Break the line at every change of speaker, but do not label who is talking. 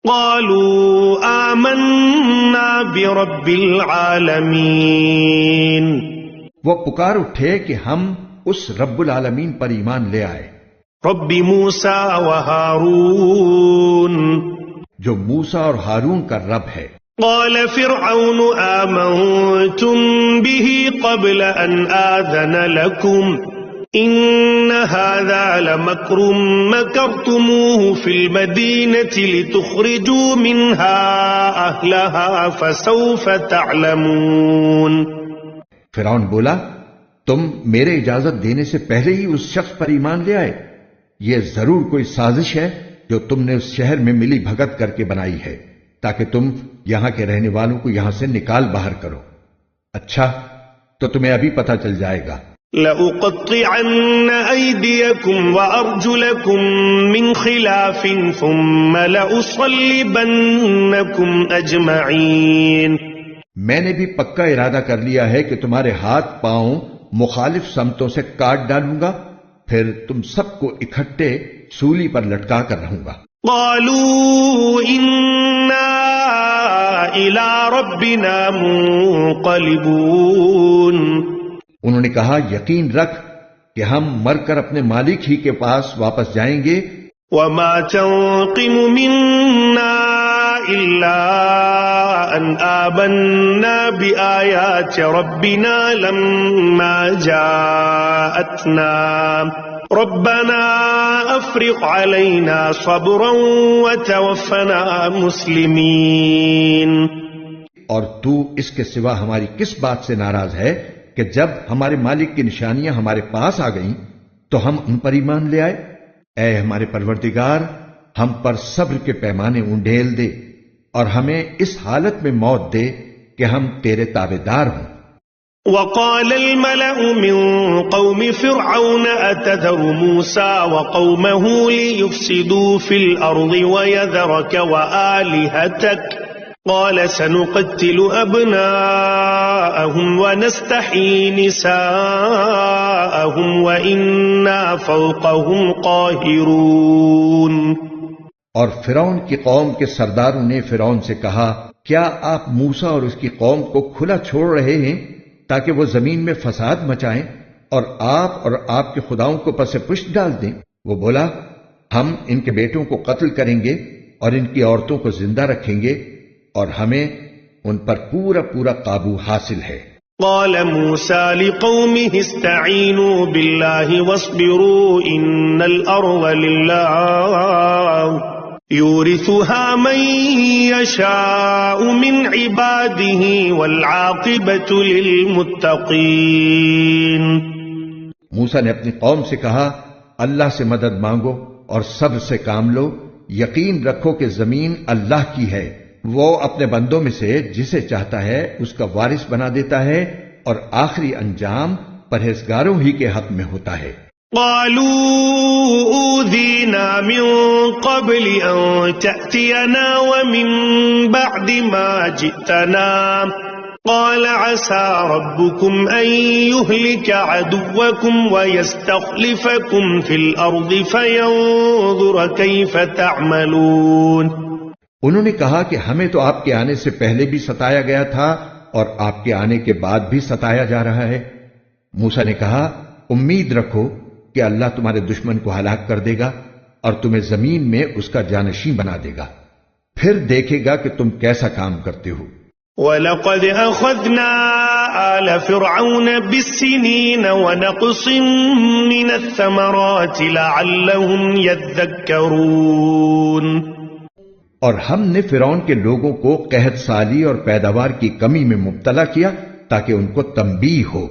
قالوا آمنا برب العالمین،
وہ پکار اٹھے کہ ہم اس رب العالمین پر ایمان لے آئے،
رب موسیٰ و ہارون،
جو موسیٰ اور ہارون کا رب ہے۔
قال فرعون آمنتم به قبل ان آذن لكم ان هذا لمكر مكرتموه في المدينة لتخرجوا منها اهلها فسوف تعلمون۔
فرعون بولا، تم میرے اجازت دینے سے پہلے ہی اس شخص پر ایمان لے آئے؟ یہ ضرور کوئی سازش ہے جو تم نے اس شہر میں ملی بھگت کر کے بنائی ہے تاکہ تم یہاں کے رہنے والوں کو یہاں سے نکال باہر کرو۔ اچھا، تو تمہیں ابھی پتہ چل جائے گا۔
لَأُقَطِّعَنَّ أَيْدِيَكُمْ وَأَرْجُلَكُمْ مِنْ خِلَافٍ ثُمَّ لَأُصَلِّبَنَّكُمْ أَجْمَعِينَ۔
میں نے بھی پکا ارادہ کر لیا ہے کہ تمہارے ہاتھ پاؤں مخالف سمتوں سے کاٹ ڈالوں گا، پھر تم سب کو اکٹھے سولی پر لٹکا کر رہوں گا۔
قالوا إنا إلى ربنا منقلبون،
انہوں نے کہا، یقین رکھ کہ ہم مر کر اپنے مالک ہی کے پاس واپس جائیں گے۔
وما تنقم منا إلا أن آمنا بآيات ربنا لما جاءتنا ربنا افرغ علينا صبرا وتوفنا مسلمین۔
اور تو اس کے سوا ہماری کس بات سے ناراض ہے کہ جب ہمارے مالک کی نشانیاں ہمارے پاس آ گئیں تو ہم ان پر ایمان لے آئے؟ اے ہمارے پروردگار، ہم پر صبر کے پیمانے انڈھیل دے اور ہمیں اس حالت میں موت دے کہ ہم تیرے تابعدار ہوں۔
وقال الملأ من قوم فرعون أتذر موسى وقومه ليفسدوا في الأرض ويذرك وآلهتك قال سنقتل أبناءهم ونستحيي نساءهم وإنا فوقهم قاهرون۔
اور فرعون کی قوم کے سرداروں نے فرعون سے کہا، کیا آپ موسیٰ اور اس کی قوم کو کھلا چھوڑ رہے ہیں تاکہ وہ زمین میں فساد مچائیں اور آپ کے خداؤں کو پس پشت ڈال دیں؟ وہ بولا، ہم ان کے بیٹوں کو قتل کریں گے اور ان کی عورتوں کو زندہ رکھیں گے اور ہمیں ان پر پورا پورا قابو حاصل ہے۔
قال موسى لقومه استعينوا بالله واصبروا إن الأرض لله يورثها من يشاء من عباده والعاقبة للمتقين۔
موسیٰ نے اپنی قوم سے کہا، اللہ سے مدد مانگو اور صبر سے کام لو، یقین رکھو کہ زمین اللہ کی ہے، وہ اپنے بندوں میں سے جسے چاہتا ہے اس کا وارث بنا دیتا ہے اور آخری انجام پرہیزگاروں ہی کے حق میں ہوتا ہے۔
قالوا أوذينا من قبل أن تأتينا ومن بعد ما جئتنا قال عسى ربكم أن يهلك عدوكم ويستخلفكم في الأرض فينظر كيف تعملون۔
انہوں نے کہا کہ ہمیں تو آپ کے آنے سے پہلے بھی ستایا گیا تھا اور آپ کے آنے کے بعد بھی ستایا جا رہا ہے۔ موسیٰ نے کہا، امید رکھو کہ اللہ تمہارے دشمن کو ہلاک کر دے گا اور تمہیں زمین میں اس کا جانشین بنا دے گا، پھر دیکھے گا کہ تم کیسا کام کرتے ہو۔
وَلَقَدْ أَخَذْنَا آلَ فِرْعَوْنَ بِالسِّنِينَ وَنَقْصٍ مِّنَ الثَّمَرَاتِ لَعَلَّهُمْ يَذَّكَّرُونَ۔
اور ہم نے فرعون کے لوگوں کو قحط سالی اور پیداوار کی کمی میں مبتلا کیا تاکہ ان کو تنبیہ ہو۔